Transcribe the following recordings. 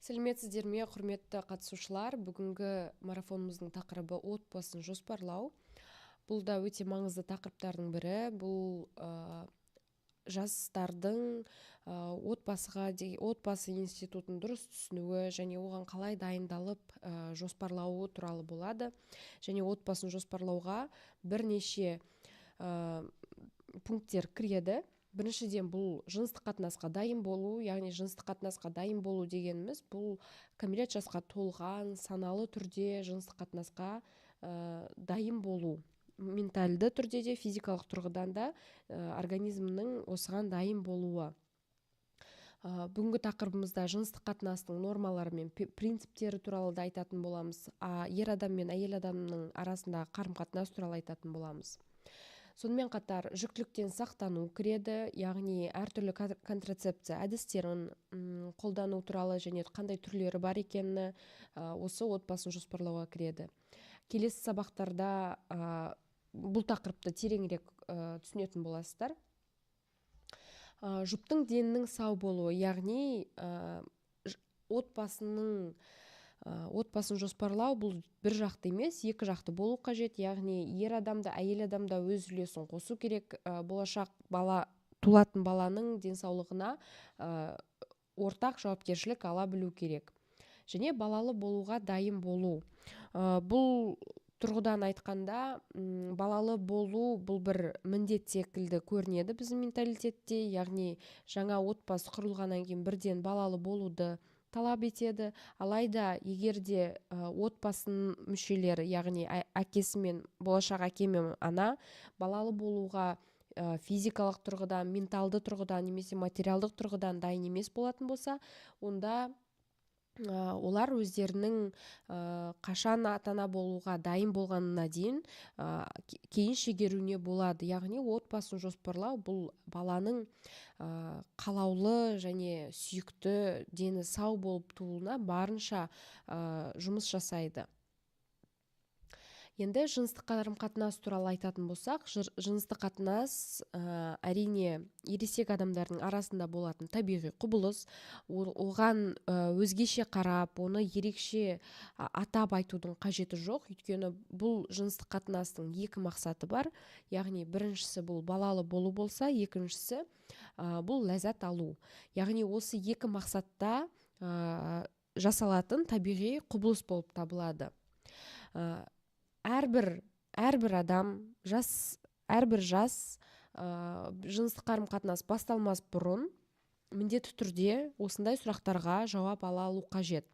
Сәлеметсіздер ме, құрметті қатысушылар. Бүгінгі марафонымыздың тақырыбы отбасын жоспарлау. Бұл да өте маңызды тақырыптардың бірі. Бұл жастардың отбасы институтын дұрыс түсінуі және оған қалай дайындалып жоспарлауы туралы болады. Және отбасын жоспарлауға бірнеше пункттер кіреді. Біріншіден, бұл жыныстық қатынасқа дайын болу, яғни жыныстық қатынасқа дайын болу дегеніміз, бұл кәмелет жасқа толған, саналы түрде жыныстық қатынасқа дайын болу. Ментальды түрде де, физикалық тұрғыдан да организмнің осыған дайын болуы. Бүгінгі тақырыбымызда жыныстық қатынастың нормалары мен принциптері туралы да айтатын боламыз. Ер адам мен әйел адамның арасындағы қарым-қатынас туралы айтатын боламыз. Сонымен қатар жүктіліктен сақтану кіреді, яғни әртүрлі контрацепция әдістерін қолдану туралы және қандай түрлері бар екені осы отбасын жоспарлауға кіреді. Келесі сабақтарда бұл тақырыпты тереңірек түсінетін боласыздар. Жұптың денінің сау болуы, яғни отбасын жоспарлау бұл бір жақты емес, екі жақты болу қажет, яғни ер адамда, әйел адамда өз үлесін қосу керек. Болашақ туылатын баланың денсаулығына ортақ жауапкершілік ала білу керек. Және балалы болуға дайын болу. Бұл тұрғыдан айтқанда, балалы болу бұл бір міндет секілді көрінеді біздің менталитетте, яғни жаңа отбасы құрылғаннан кейін бірден балалы болуды талап етеді. Алайда егер де отбасының мүшелері, яғни әкесі мен болашақ әке мен ана балалы болуға физикалық тұрғыдан, менталды тұрғыдан немесе материалдық тұрғыдан дайын емес болатын болса, онда олар өздерінің қашан ата-ана болуға дайын болғанына дейін кейін шегеруіне болады. Яғни отбасын жоспарлау бұл баланың қалаулы және сүйікті, дені сау болып тууына барынша жұмыс жасайды. Енді жыныстық қарым-қатынас туралы айтатын болсақ, жыныстық қатынас әрине ересек адамдардың арасында болатын табиғи құбылыс. Оған өзгеше қарап, оны ерекше атап айтудың қажеті жоқ. Өйткені бұл жыныстық қатынастың екі мақсаты бар. Яғни біріншісі бұл балалы болу болса, екіншісі бұл ләззат алу. Яғни осы екі мақсатта жасалатын табиғи құбылыс болып табылады. Әрбір адам, әрбір жас жыныстық қарым-қатынас басталмас бұрын міндетті түрде осындай сұрақтарға жауап ала алу қажет.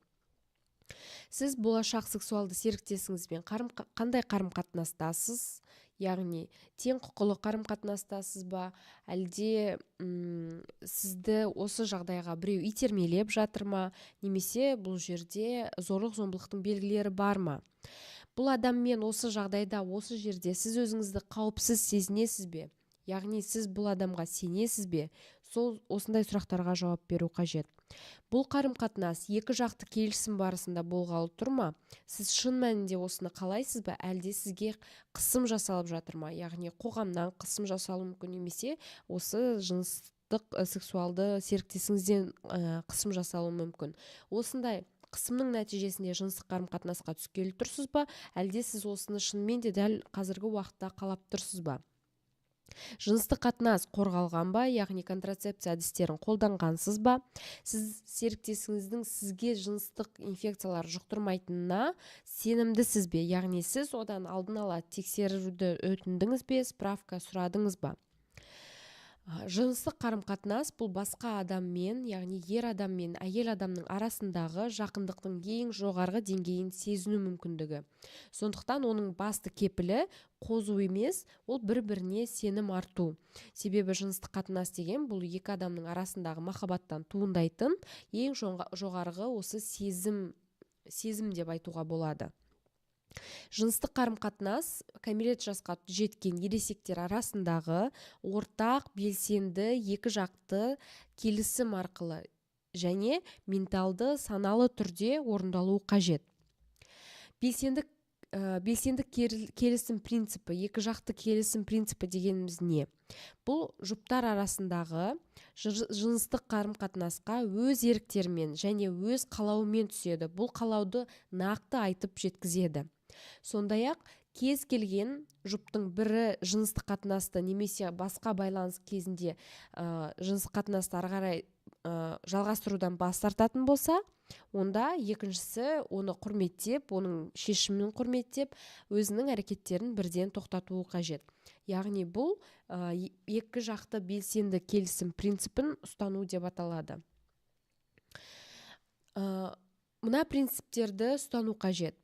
Сіз болашақ сексуалды серіктесіңізбен қандай қарым-қатынастасыз? Яғни тең құқылы қарым-қатынастасыз ба, әлде сізді осы жағдайға біреу итермелеп жатыр ма, немесе бұл жерде зорлық-зомбылықтың белгілері бар ма? Бұл адаммен осы жағдайда, осы жерде сіз өзіңізді қауіпсіз сезінесіз бе? Яғни сіз бұл адамға сенесіз бе? Осындай сұрақтарға жауап беру қажет. Бұл қарым-қатынас екі жақты келісім барысында болғалы тұр ма? Сіз шын мәнінде осыны қалайсыз ба, әлде сізге қысым жасалып жатыр ма? Яғни қоғамнан қысым жасалуы мүмкін, немесе осы жыныстық сексуалды серіктесіңізден қысым жасалуы мүмкін. Осындай қысымның нәтижесінде жыныстық қарым-қатынасқа түскелі тұрсыз ба, әлде сіз осыны шынымен де дәл қазіргі уақытта қалап тұрсыз ба? Жыныстық қатынас қорғалған ба, яғни контрацепция әдістерін қолданғансыз ба? Сіз серіктесіңіздің сізге жыныстық инфекциялар жұқтырмайтынына сенімдісіз бе? Яғни сіз одан алдын ала тексеруді өтіндіңіз бе, справка сұрадыңыз ба? Жыныстық қарым-қатынас бұл басқа адаммен, яғни ер адам мен әйел адамның арасындағы жақындықтың ең жоғарғы деңгейін сезіну мүмкіндігі. Сондықтан оның басты кепілі қозу емес, ол бір-біріне сенім арту. Себебі жыныстық қатынас деген бұл екі адамның арасындағы махаббаттан туындайтын ең жоғарғы осы сезім деп айтуға болады. Жыныстық қарым-қатынас кәмелет жасқа жеткен ересектер арасындағы ортақ, белсенді, екі жақты келісім арқылы және менталды, саналы түрде орындалуы қажет. Белсенді келісім принципі, екі жақты келісім принципі дегеніміз не? Бұл жұптар арасындағы жыныстық қарым-қатынасқа өз еріктерімен және өз қалауымен түседі. Бұл қалауды нақты айтып жеткізеді. Сондай-ақ кез келген жұптың бірі жыныстық қатынасты немесе басқа байланыс кезінде жыныстық қатынасты ары қарай жалғастырудан бас тартатын болса, онда екіншісі оны құрметтеп, оның шешімін құрметтеп, өзінің әрекеттерін бірден тоқтатуы қажет. Яғни бұл екі жақты белсенді келісім принципін ұстану деп аталады. Мына принциптерді ұстану қажет.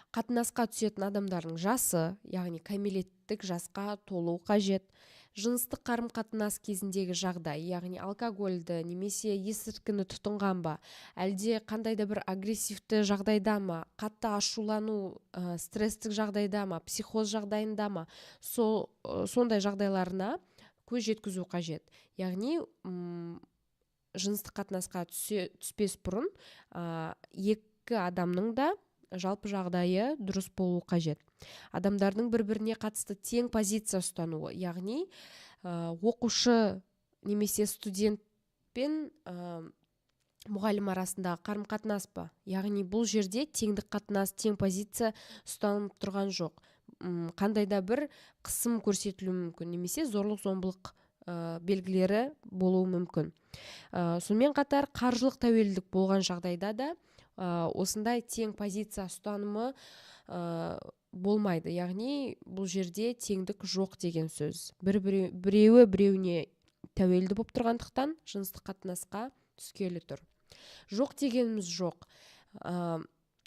Қатынасқа түсетін адамдардың жасы, яғни кәмелеттік жасқа толуы қажет. Жыныстық қарым-қатынас кезіндегі жағдай, яғни алкогольді немесе есірткіні тұтынған ба, әлде қандай да бір агрессивті жағдайда ма, қатты ашулану, стресстік жағдайда ма, психоз жағдайында ма, сондай жағдайларына көз жеткізу қажет. Яғни жыныстық қатынасқа түспес бұрын екі адамның да жалпы жағдайы дұрыс болу қажет. Адамдардың бір-біріне қатысты тең позиция ұстануы, яғни оқушы немесе студент пен мұғалім арасындағы қарым-қатынас па? Яғни бұл жерде теңдік қатынас, тең позиция ұстанып тұрған жоқ. Қандай да бір қысым көрсетілуі мүмкін, немесе зорлық-зомбылық белгілері болуы мүмкін. Сонымен қатар қаржылық тәуелділік болған жағдайда да осындай тең позиция ұстанымы болмайды. Яғни бұл жерде теңдік жоқ деген сөз. Біреуі біреуіне тәуелді болып тұрғандықтан жыныстық қатынасқа түскелі тұр. Жоқ дегеніміз жоқ.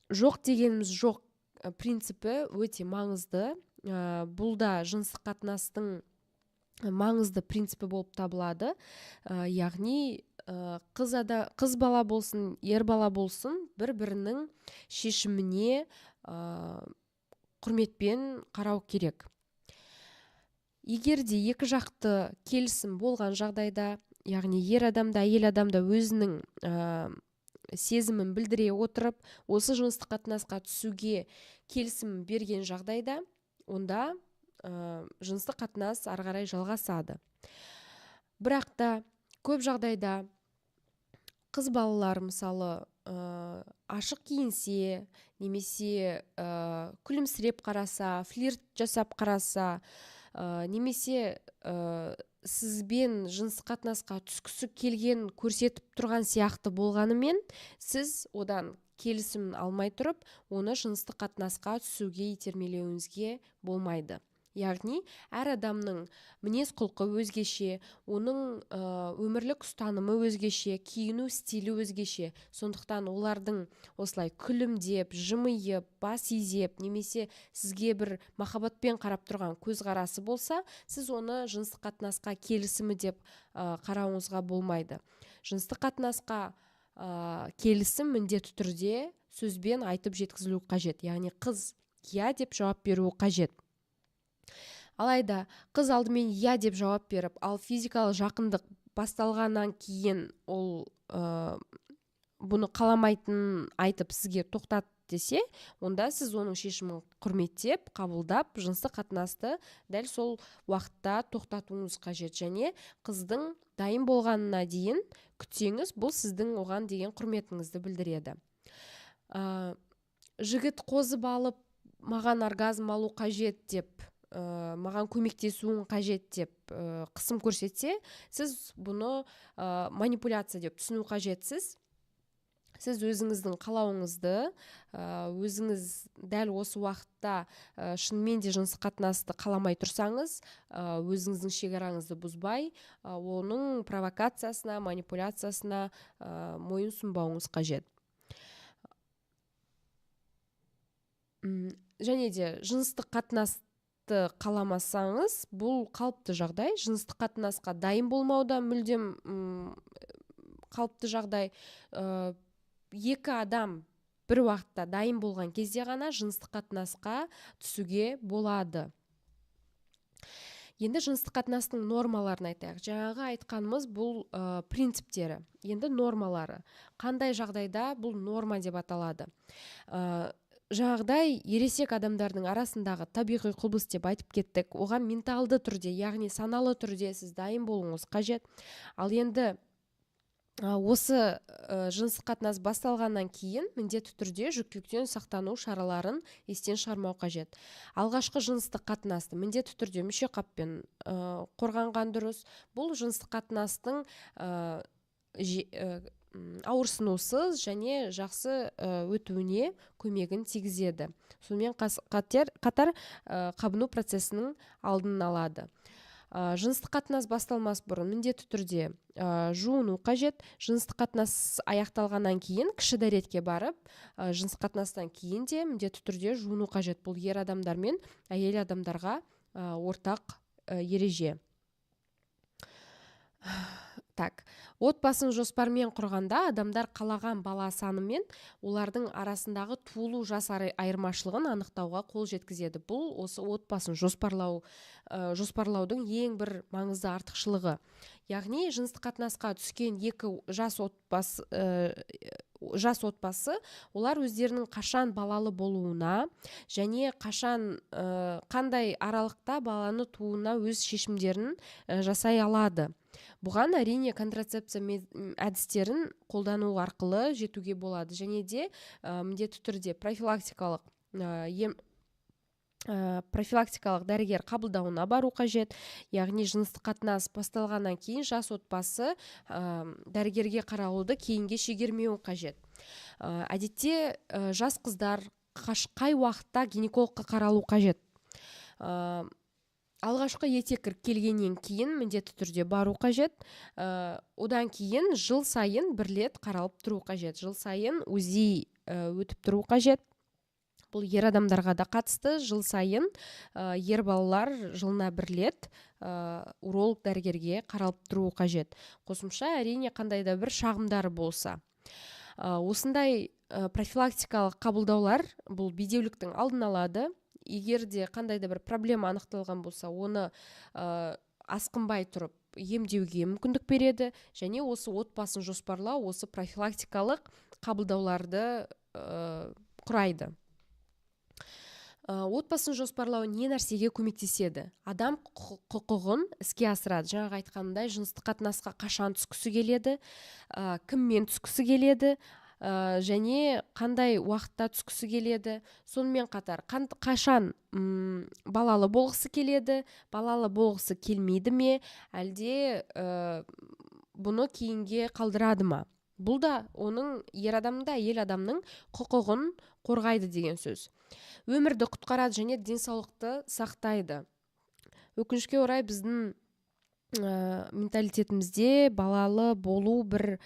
Жоқ дегеніміз жоқ принципі өте маңызды. Бұл да жыныстық қатынастың маңызды принципі болып табылады. Яғни қыз бала болсын, ер бала болсын, бір-бірінің шешіміне құрметпен қарау керек. Егер де екі жақты келісім болған жағдайда, яғни ер адамда, әйел адамда өзінің сезімін білдіре отырып, осы жыныстық қатынасқа түсуге келісім берген жағдайда, онда жыныстық қатынас ары қарай жалғасады. Бірақ та көп жағдайда қыз балалар мысалы ашық киінсе, немесе күлімсіреп қараса, флирт жасап қараса, немесе сізбен жыныстық қатынасқа түскісі келген көрсетіп тұрған сияқты болғанымен, сіз одан келісімін алмай тұрып, оны жыныстық қатынасқа түсуге итермелеуіңізге болмайды. Яғни, әр адамның мінез құлқы өзгеше, оның өмірлік ұстанымы өзгеше, киіну стилі өзгеше. Сондықтан олардың осылай күлімдеп, жымиып, бас изеп, немесе сізге бір махаббатпен қарап тұрған көзқарасы болса, сіз оны жыныстық қатынасқа келісімі деп қарауыңызға болмайды. Жыныстық қатынасқа келісім міндетті түрде сөзбен айтып жеткізілу қажет. Яғни, қыз иә деп жауап беруі қажет. Алайда қыз алдымен иә деп жауап беріп, ал физикалық жақындық басталғаннан кейін ол бұны қаламайтынын айтып сізге тоқтат десе, онда сіз оның шешімін құрметтеп, қабылдап, жыныстық қатынасты дәл сол уақытта тоқтатуыңыз қажет. Және қыздың дайын болғанына дейін күтсеңіз, бұл сіздің оған деген құрметіңізді білдіреді. Жігіт қозып алып, маған оргазм алу қажет деп, маған көмектесуің қажет деп қысым көрсетсе, сіз бұны манипуляция деп түсіну қажетсіз. Сіз өзіңіздің қалауыңызды, өзіңіз дәл осы уақытта шынымен де жыныстық қатынасты қаламай тұрсаңыз, өзіңіздің шекараңызды бұзбай, оның провокациясына, манипуляциясына мойын сұнбауыңыз қажет. Және де жыныстық қатынасты қаламасаңыз, бұл қалыпты жағдай. Жыныстық қатынасқа дайын болмауда мүлдем қалыпты жағдай. Екі адам бір уақытта дайын болған кезде ғана жыныстық қатынасқа түсуге болады. Енді жыныстық қатынастың нормаларын айтайық. Жаңағы айтқанымыз бұл принциптері. Енді нормалары. Қандай жағдайда бұл норма деп аталады? Жаңағыдай ересек адамдардың арасындағы табиғи құбылыс деп айтып кеттік. Оған менталды түрде, яғни саналы түрде сіз дайын болуыңыз қажет. Ал енді осы жыныстық қатынас басталғаннан кейін міндетті түрде жүктіліктен сақтану шараларын естен шығармау қажет. Алғашқы жыныстық қатынасты міндетті түрде мүше қаппен қорғанған дұрыс. Бұл жыныстық қатынастың ауырсынусыз және жақсы өтуіне көмегін тигізеді. Сонымен қатар қабыну процесінің алдын алады. Жыныстық қатынас басталмас бұрын міндетті түрде жуыну қажет. Жыныстық қатынас аяқталғаннан кейін кіші дәретке барып, жыныстық қатынастан кейін де міндетті түрде жуыну қажет. Бұл ер адамдар мен әйел адамдарға ортақ ереже. Отбасын жоспармен құрғанда адамдар қалаған бала саны мен олардың арасындағы туылу жас айырмашылығын анықтауға қол жеткізеді. Бұл осы отбасын жоспарлаудың ең бір маңызды артықшылығы. Яғни жыныстық қатынасқа түскен екі жас отбасы, олар өздерінің қашан балалы болуына және қандай аралықта баланы тууына өз шешімдерін жасай алады. Бұған әрине контрацепция әдістерін қолдану арқылы жетуге болады. Және де міндетті түрде профилактикалық дәрігер қабылдауына бару қажет. Яғни жыныстық қатынас басталғаннан кейін жас отбасы дәрігерге қаралуды кейінге шегермеу қажет. Әдетте жас қыздар қай уақытта гинекологқа қаралу қажет? Алғашқы етеккір келгеннен кейін міндетті түрде бару қажет. Одан кейін жыл сайын бір рет қаралып тұру қажет. Жыл сайын УЗИ өтіп тұру қажет. бұл ер адамдарға да қатысты. Жыл сайын ер балалар жылына бір рет уролог дәрігерге қаралып тұру қажет. Қосымша әрине қандай да бір шағымдары болса. Осындай профилактикалық қабылдаулар бұл бедеуліктің алдын алады. Егер де қандай да бір проблема анықталған болса, оны асқынбай тұрып емдеуге мүмкіндік береді, және осы отбасын жоспарлау осы профилактикалық қабылдауларды құрайды. Отбасын жоспарлау не нәрсеге көмектеседі? Адам құқығын іске асырады. Жаңағы айтқанымдай, жыныстық қатынасқа қашан түскісі келеді, кіммен түскісі келеді, және қандай уақытта түскісі келеді. Сонымен қатар қашан балалы болғысы келеді, балалы болғысы келмейді ме, әлде бұны кейінге қалдырады ма? Бұл да оның ер адамның да әйел адамның құқығын қорғайды деген сөз. Өмірді құтқарады және денсаулықты сақтайды. Өкінішке орай біздің менталитетімізде балалы болу бір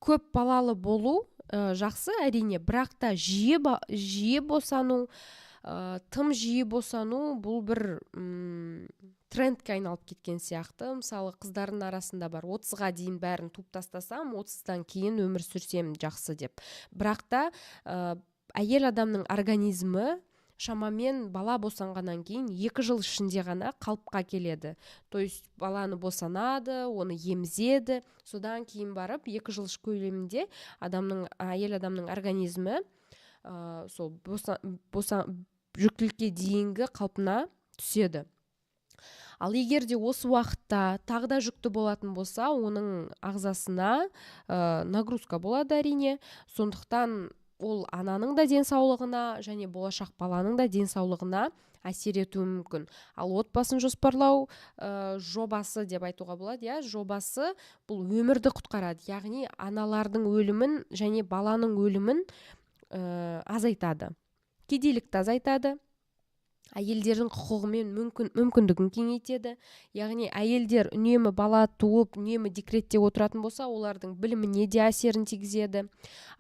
көп балалы болу жақсы әрине, бірақ та жиі босану, тым жиі босану бұл бір трендке айналып кеткен сияқты. Мысалы, қыздардың арасында бар, 30-ға дейін бәрін туып тастасам, 30-дан кейін өмір сүрсем жақсы деп. Бірақ та әйел адамның организмі шамамен бала босанғаннан кейін 2 жыл ішінде ғана қалыпқа келеді. То есть баланы босанады, оны емізеді, содан кейін барып 2 жыл көлемінде әйел адамның организмі сол жүктілікке дейінгі қалпына түседі. Ал егер де осы уақытта тағы да жүкті болатын болса, оның ағзасына нагрузка болады әрине. Сондықтан ол ананың да денсаулығына және болашақ баланың да денсаулығына әсер етуі мүмкін. Ал отбасын жоспарлау жобасы деп айтуға болады, жобасы бұл өмірді құтқарады. Яғни аналардың өлімін және баланың өлімін азайтады. Кедейлікті азайтады. Әйелдердің құқығы мен мүмкіндігін кеңейтеді. Яғни әйелдер үнемі бала туып, үнемі декретте отыратын болса, олардың біліміне де әсерін тигізеді.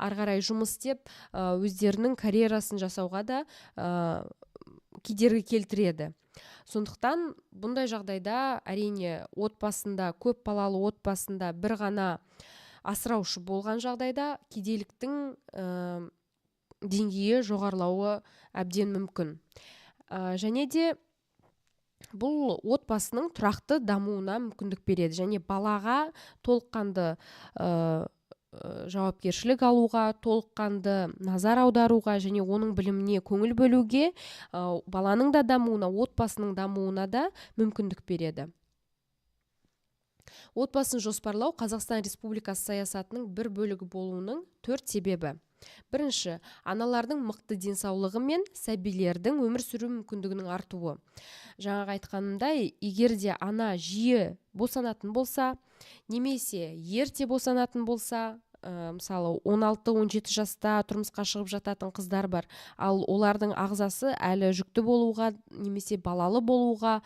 Ары қарай жұмыс істеп, өздерінің карьерасын жасауға да кедергі келтіреді. Сондықтан бұндай жағдайда әрине көп балалы отбасында бір ғана асыраушы болған жағдайда кедейліктің деңгейі жоғарылауы әбден мүмкін. Және де бұл отбасының тұрақты дамуына мүмкіндік береді және балаға толыққанды жауапкершілік алуға, толыққанды назар аударуға және оның біліміне көңіл бөлуге, баланың да дамуына, отбасының дамуына да мүмкіндік береді. Отбасын жоспарлау Қазақстан Республикасы саясатының бір бөлігі болуының 4 себебі. Бірінші, аналардың мықты денсаулығы мен сәбилердің өмір сүру мүмкіндігінің артуы. Жаңағы айтқанымдай, егер де ана жиі босанатын болса, немесе ерте босанатын болса, мысалы 16-17 жаста тұрмысқа шығып жататын қыздар бар, ал олардың ағзасы әлі жүкті болуға, немесе балалы болуға,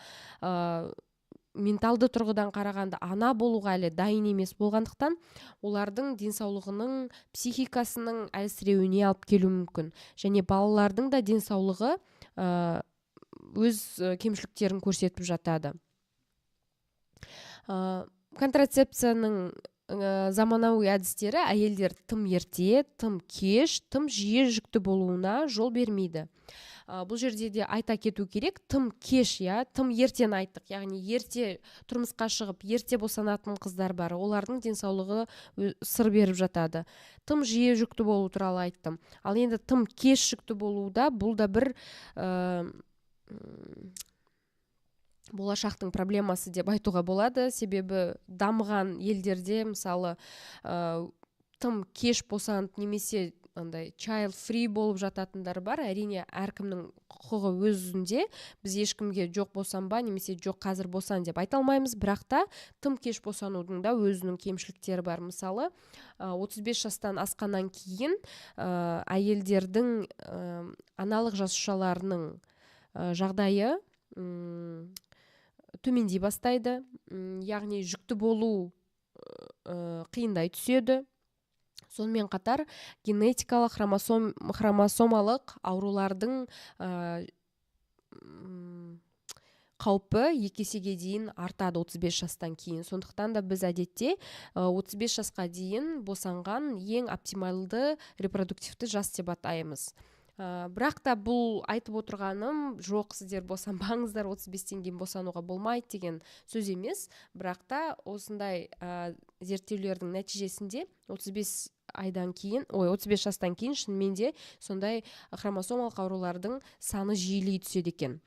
менталды тұрғыдан қарағанда ана болуға әлі дайын емес болғандықтан, олардың денсаулығының, психикасының әлсіреуіне алып келуі мүмкін. Және балалардың да денсаулығы өз кемшіліктерін көрсетіп жатады. Контрацепцияның заманауи әдістері әйелдер тым ерте, тым кеш, тым жиі жүкті болуына жол бермейді. Бұл жерде де айта кету керек, тым кеш, тым ертен айттық. Яғни ерте тұрмысқа шығып, ерте босанатын қыздар бар. Олардың денсаулығы сыр беріп жатады. Тым жиі жүкті болу туралы айттым. Ал енді тым кеш жүкті болуда, бұл да бір болашақтың проблемасы деп айтуға болады. Себебі дамыған елдерде, мысалы, тым кеш босанып, немесе child free болып жататындар бар. Әрине, әркімнің құқығы өзінде. Біз ешкімге жоқ босанба, немесе жоқ қазір босан деп айта алмаймыз, бірақ та тым кеш босанудың да өзінің кемшіліктері бар. Мысалы, 35 жастан асқаннан кейін әйелдердің аналық жасушаларының жағдайы төмендей бастайды. Яғни жүкті болу қиындай түседі. Сонымен қатар генетикалық хромосомалық аурулардың қаупі 2 есеге дейін артады 35 жастан кейін. Сондықтан да біз әдетте 35 жасқа дейін босанған ең оптималды репродуктивті жас деп атаймыз. Бірақ та бұл айтып отырғаным жоқ, сіздер босанбаңыздар, 35-тен кейін босануға болмайды деген сөз емес. Бірақ та осындай зерттеулердің нәтижесінде 35 жастан кейін шынымен де сондай хромосомалық аурулардың саны жиілей түседі екен.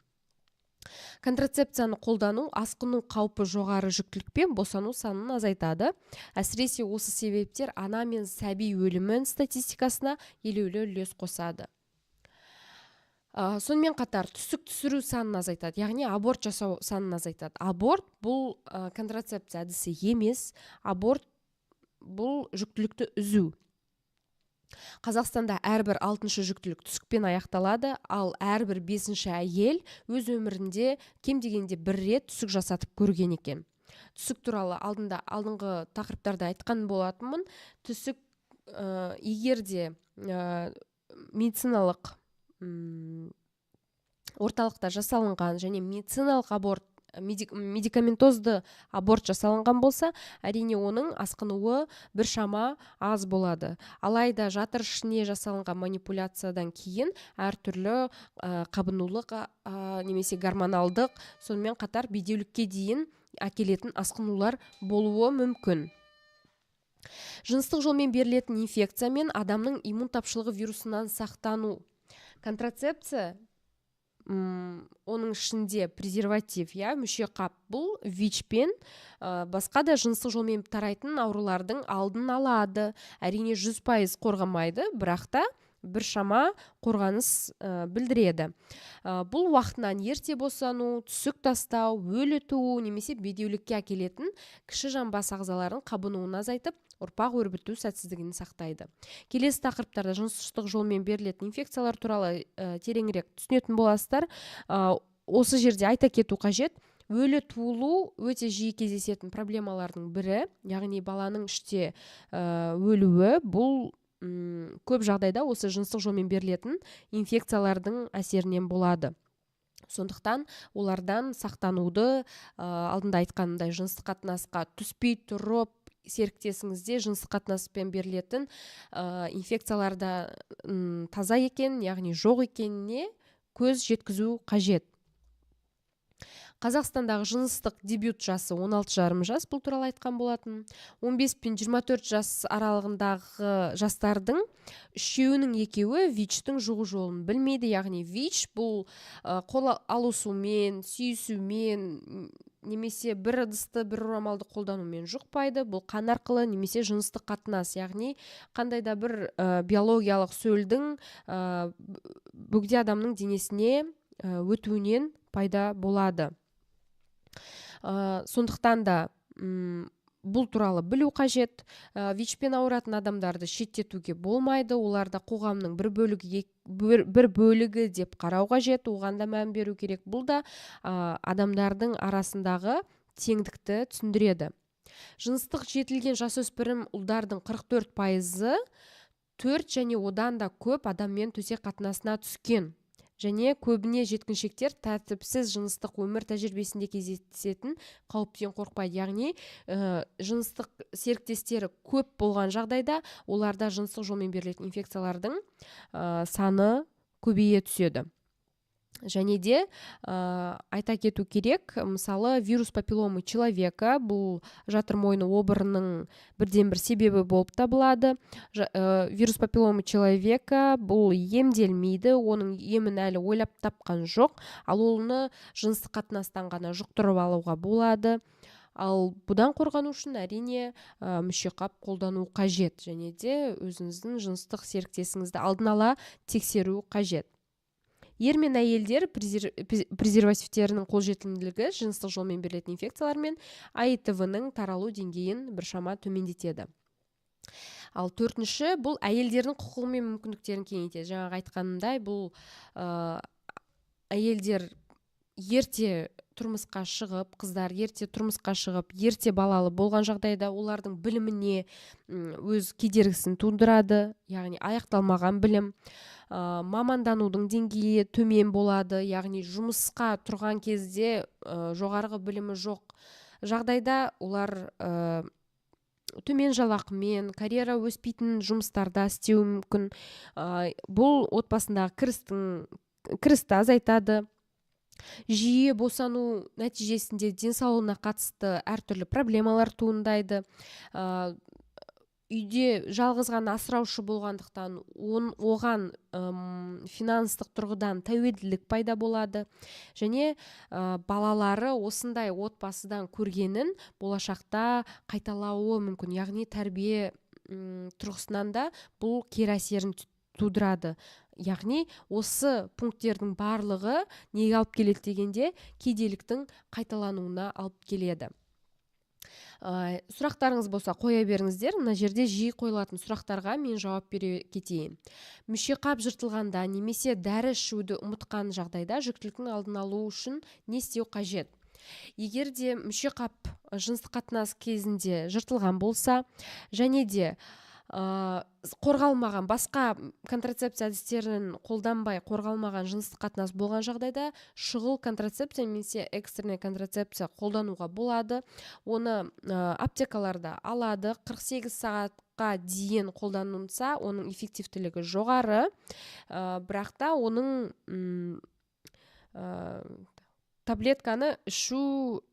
Контрацепцияны қолдану асқыну қаупі жоғары жүктілікпен босану санын азайтады. Әсіресе осы себептер ана мен сәби өлімін статистикасына елеулі үлес қосады. Сонымен қатар түсік түсіру санын азайтады, яғни аборт жасау санын азайтады. Аборт бұл контрацепция әдісі емес, аборт бұл жүктілікті үзу. Қазақстанда әрбір 6-шы жүктілік түсікпен аяқталады, ал әрбір 5-ші әйел өз өмірінде кем дегенде 1 рет түсік жасатып көрген екен. Түсік туралы алдыңғы тақырыптарда айтқан болатынмын. Түсік егер де медициналық орталықта жасалынған және медициналық аборт медикаментозды аборт жасалынған болса, әрине оның асқынуы біршама аз болады. Алайда жатыр ішіне жасалынған манипуляциядан кейін әртүрлі қабынулық немесе гормоналдық, сонымен қатар бедеулікке дейін әкелетін асқынулар болуы мүмкін. Жыныстық жолмен берілетін инфекция мен адамның иммун тапшылығы вирусынан сақтану. Контрацепция оның ішінде презерватив, мүше қап, бұл ВИЧ пен басқа да жыныстық жолмен тарайтын аурулардың алдын алады. Әрине 100% қорғамайды, бірақ та біршама қорғаныс білдіреді. Бұл уақытынан ерте босану, түсік тастау, өлі туу немесе бедеулікке әкелетін кіші жанбас ағзаларын қабынуын азайтып, ұрпақ өрбіту сәтсіздігін сақтайды. Келесі тақырыптарда жыныстық жолмен берілетін инфекциялар туралы тереңірек түсінетін боласыздар. Осы жерде айта кету қажет. Өлі туылу өте жиі кездесетін проблемалардың бірі, яғни баланың іште өлуі, бұл көп жағдайда осы жыныстық жолмен берілетін инфекциялардың әсерінен болады. Сондықтан олардан сақтануды алдында айтқанымдай жыныстық қатынасқа түспей тұрып, серіктесіңізде жыныстық қатынаспен берілетін инфекцияларда таза екен, яғни жоқ екеніне көз жеткізу қажет. Қазақстандағы жыныстық дебют жасы 16,5 жас, бұл туралы айтқан болатын. 15 пен 24 жас аралығындағы жастардың 3-2 ВИЧ-тің жұғу жолын білмейді, яғни ВИЧ бұл қол алысумен, сүйісумен, немесе бір ыдысты бір орамалды қолданумен жұқпайды. Бұл қан арқылы немесе жыныстық қатынас, яғни қандай да бір биологиялық сөлдің бөгде адамның денесіне өтуінен пайда болады. Сондықтан да бұл туралы білу қажет. ВИЧ-пен ауыратын адамдарды шеттетуге болмайды, оларда қоғамның бір бөлігі деп қарау қажет, оған да мән беру керек. Бұл да адамдардың арасындағы теңдікті түсіндіреді. Жыныстық жетілген жасөспірім ұлдардың 44%-ы 4 және одан да көп адаммен төсек қатынасына түскен. Және көбіне жеткіншектер тәртіпсіз жыныстық өмір тәжірибесінде кездесетін қауіптен қорықпайды. Яғни жыныстық серіктестері көп болған жағдайда оларда жыныстық жолмен берілетін инфекциялардың саны көбейе түседі. Және де айта кету керек, мысалы вирус папилломы человека, бұл жатыр мойны обырының бірден бір себебі болып табылады. Вирус папилломы человека бұл емделмейді, оның емін әлі ойлап тапқан жоқ, ал оны жыныстық қатынастан ғана жұқтырып алуға болады. Ал бұдан қорғану үшін әрине мүшеқап қолдану қажет, және де өзіңіздің жыныстық серіктесіңізді алдын ала тексеру қажет. Ер мен әйелдер презервативтерінің қолжетімділігі жыныстық жолмен берілетін инфекциялар мен АИТВ-ның таралу деңгейін біршама төмендетеді. Ал 4-ші бұл әйелдердің құқығы мен мүмкіндіктерін кеңейтеді. Жаңағы айтқанымдай, бұл әйелдер ерте тұрмысқа шығып, қыздар ерте тұрмысқа шығып, ерте балалы болған жағдайда олардың біліміне өз кедергісін тудырады, яғни аяқталмаған білім. Маманданудың деңгейі төмен болады, яғни жұмысқа тұрған кезде жоғарғы білімі жоқ жағдайда олар төмен жалақымен, карьера өспейтін жұмыстарда істеуі мүмкін. Бұл отбасындағы кірісті азайтады. Жиі босану нәтижесінде денсаулығына қатысты әртүрлі проблемалар туындайды. Үйде жалғыз ғана асыраушы болғандықтан оған финанстық тұрғыдан тәуелділік пайда болады, және балалары осындай отбасыдан көргенін болашақта қайталауы мүмкін, яғни тәрбие тұрғысынан да бұл кері әсерін тудырады. Яғни осы пункттердің барлығы неге алып келеді дегенде, кедейліктің қайталануына алып келеді. Сұрақтарыңыз болса қоя беріңіздер. Мына жерде жиі қойылатын сұрақтарға мен жауап бере кетейін. Мүшеқап жыртылғанда немесе дәрі ішуді ұмытқан жағдайда жүктіліктің алдын алу үшін не істеу қажет? Егер де мүшеқап жыныстық қатынас кезінде жыртылған болса, және де қорғалмаған, басқа контрацепция әдістерін қолданбай қорғалмаған жыныстық қатынас болған жағдайда шұғыл контрацепция немесе экстренный контрацепция қолдануға болады. Оны аптекаларда алады. 48 сағатқа дейін қолданылса, оның эффективтілігі жоғары, бірақ та оның таблетканы ішу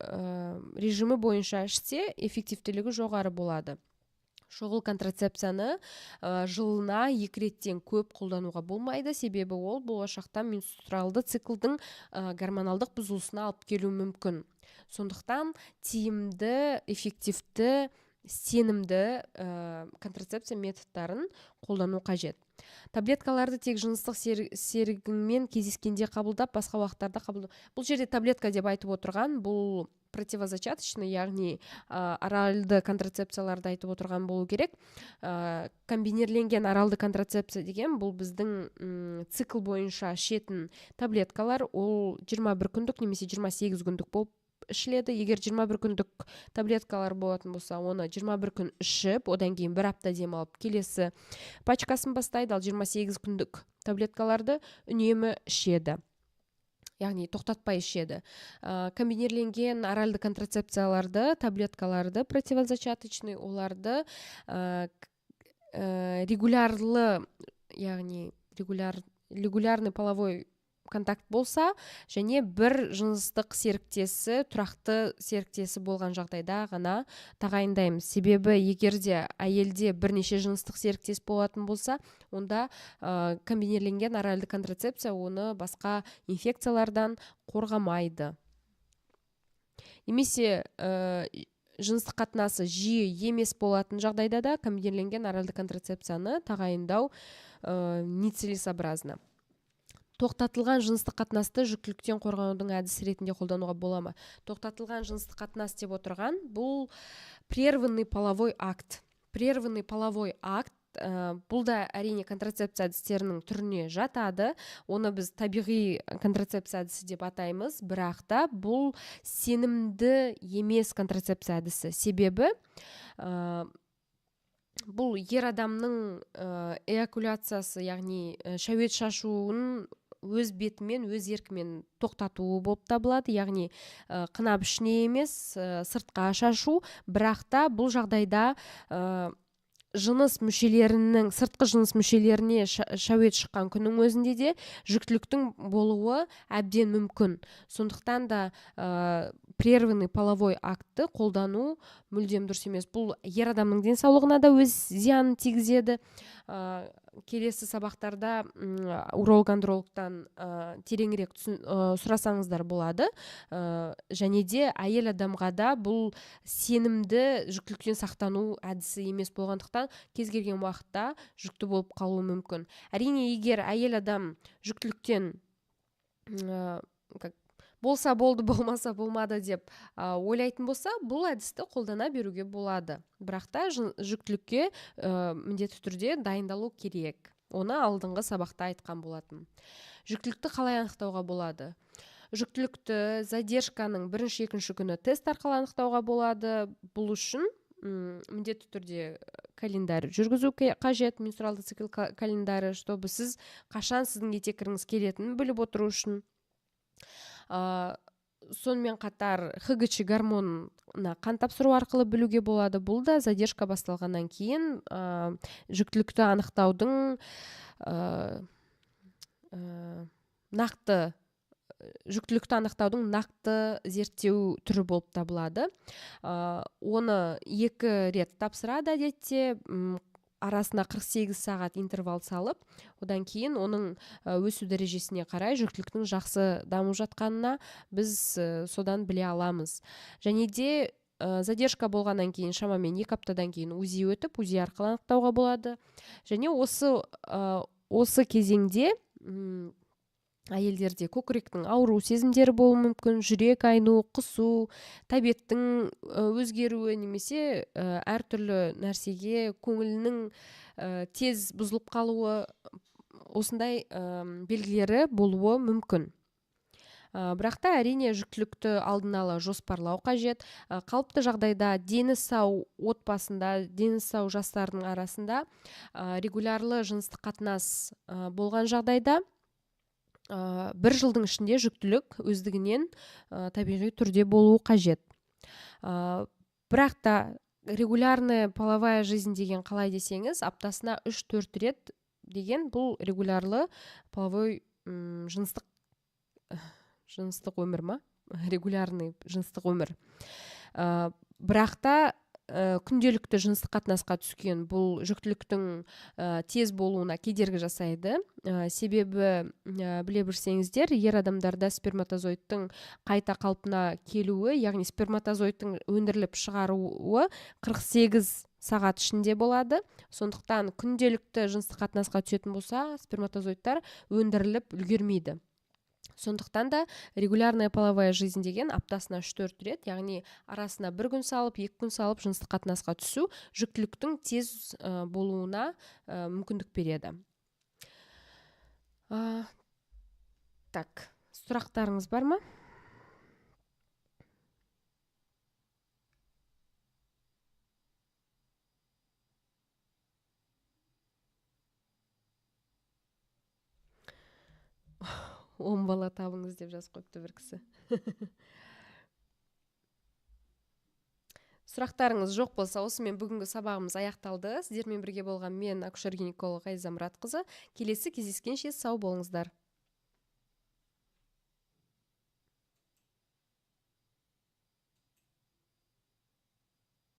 режимі бойынша ішсе, эффективтілігі жоғары болады. Шұғыл контрацепцияны жылына 2 реттен көп қолдануға болмайды, себебі ол болашақта менструалды циклдың гормоналдық бұзылысына алып келуі мүмкін. Сондықтан тиімді, эффективті, сенімді контрацепция методтарын қолдану қажет. Таблеткаларды тек жыныстық серігіңмен кездескенде қабылдап, басқа уақыттарда қабылдау. Бұл жерде таблетка деп айтып отырған, бұл противозачаточный, яғни оралды контрацепцияларды айтып отырған болу керек. Комбинирленген оралды контрацепция деген бұл біздің цикл бойынша ішетін таблеткалар. Ол 21 күндік немесе 28 күндік болып ішіледі. Егер 21 күндік таблеткалар болатын болса, оны 21 күн ішіп, одан кейін 1 апта демалып, келесі пачкасын бастайды. Ал 28 күндік таблеткаларды үнемі ішеді, яғни тоқтатпай ішеді. Комбинирленген оральды контрацепцияларды, таблеткаларды, противозачаточный, оларды регулярлы, яғни регулярный половой контакт болса, және бір жыныстық серіктесі, тұрақты серіктесі болған жағдайда ғана тағайындаймыз. Себебі егерде әйелде бірнеше жыныстық серіктес болатын болса, онда комбинирленген оральды контрацепция оны басқа инфекциялардан қорғамайды. Немесе жыныстық қатынасы жиі емес болатын жағдайда да комбинирленген оральды контрацепцияны тағайындау нецелесообразно. Тоқтатылған жыныстық қатынасты жүктіліктен қорғаудың әдісі ретінде қолдануға бола ма? Тоқтатылған жыныстық қатынас деп отырған бұл прерванный половой акт. Прерванный половой акт бұл да әрине контрацепция әдістерінің түріне жатады. Оны біз табиғи контрацепция әдісі деп атаймыз, бірақ та бұл сенімді емес контрацепция әдісі. Себебі бұл ер адамның эякуляциясы, яғни шәует шашуын өз бетімен, өз еркімен тоқтатуы болып табылады, яғни қынап ішіне емес, сыртқа шашу, бірақ та бұл жағдайда сыртқы жыныс мүшелеріне шәует шыққан күннің өзінде де жүктіліктің болуы әбден мүмкін. Сондықтан да прерванный половой актты қолдану мүлдем дұрыс емес. Бұл ер адамның денсаулығына да өз зиянын тигізеді. Келесі сабақтарда уролог-андрологтан тереңірек сұрасаңыздар болады. Және де әйел адамға да бұл сенімді жүктіліктен сақтану әдісі емес болғандықтан кез келген уақытта жүкті болып қалуы мүмкін. Әрине, егер әйел адам жүктіліктен болса болды, болмаса болмады деп ойлайтын болса, бұл әдісті қолдана беруге болады. Бірақ та жүктілікке міндетті түрде дайындалу керек. Оны алдыңғы сабақта айтқан болатын. Жүктілікті қалай анықтауға болады? жүктілікті задержканың бірінші екінші күні тест арқылы анықтауға болады. Бұл үшін міндетті түрде календарь жүргізу қажет, менструалды цикл календарі, чтобы сіз қашан сіздің етеккіріңіз келетінін біліп отыру үшін. Сонымен қатар ХГЧ гормонына қан тапсыру арқылы білуге болады. Бұл да задержка басталғаннан кейін жүктілікті анықтаудың нақты зерттеу түрі болып табылады. Оны 2 рет тапсырады әдетте, арасына 48 сағат интервал салып, одан кейін оның өсу дәрежесіне қарай жүктіліктің жақсы дамып жатқанына біз содан біле аламыз. Және де задержка болғаннан кейін шамамен 2 аптадан кейін УЗИ өтіп, УЗИ арқылы анықтауға болады. Және осы кезеңде әйелдерде көкіректің ауыру сезімдері болуы мүмкін, жүрек айну, құсу, тәбеттің өзгеруі немесе әртүрлі нәрсеге көңілінің тез бұзылып қалуы, осындай белгілері болуы мүмкін. Бірақ та әрине жүктілікті алдын ала жоспарлау қажет. Қалыпты жағдайда дені сау отбасында, дені сау жастардың арасында регулярлы жыныстық қатынас болған жағдайда 1 жылдың ішінде жүктілік өздігінен табиғи түрде болуы қажет. Бірақ та регулярная половая жизнь деген қалай десеңіз, аптасына 3-4 рет деген бұл регулярлы половой жыныстық өмір ма? Регулярный жыныстық өмір. Бірақ та күнделікті жыныстық қатынасқа түскен бұл жүктіліктің тез болуына кедергі жасайды. Себебі біле білсеңіздер, ер адамдарда сперматозоидтың қайта қалпына келуі, яғни сперматозоидтың өндіріліп шығаруы 48 сағат ішінде болады. Сондықтан күнделікті жыныстық қатынасқа түсетін болса, сперматозоидтар өндіріліп үлгермейді. Сондықтан да регулярная половая жизнь деген аптасына 3-4 рет, яғни арасына 1 күн салып, 2 күн салып жыныстық қатынасқа түсу жүктіліктің тез болуына мүмкіндік береді. Так, сұрақтарыңыз бар ма? Он бала табыңыз деп жазып қойыпты бір кісі. Сұрақтарыңыз жоқ болса, осымен бүгінгі сабағымыз аяқталды. Сіздермен бірге болған мен акушер-гинеколог Айза Мұратқызы. Келесі кездескенше сау болыңыздар.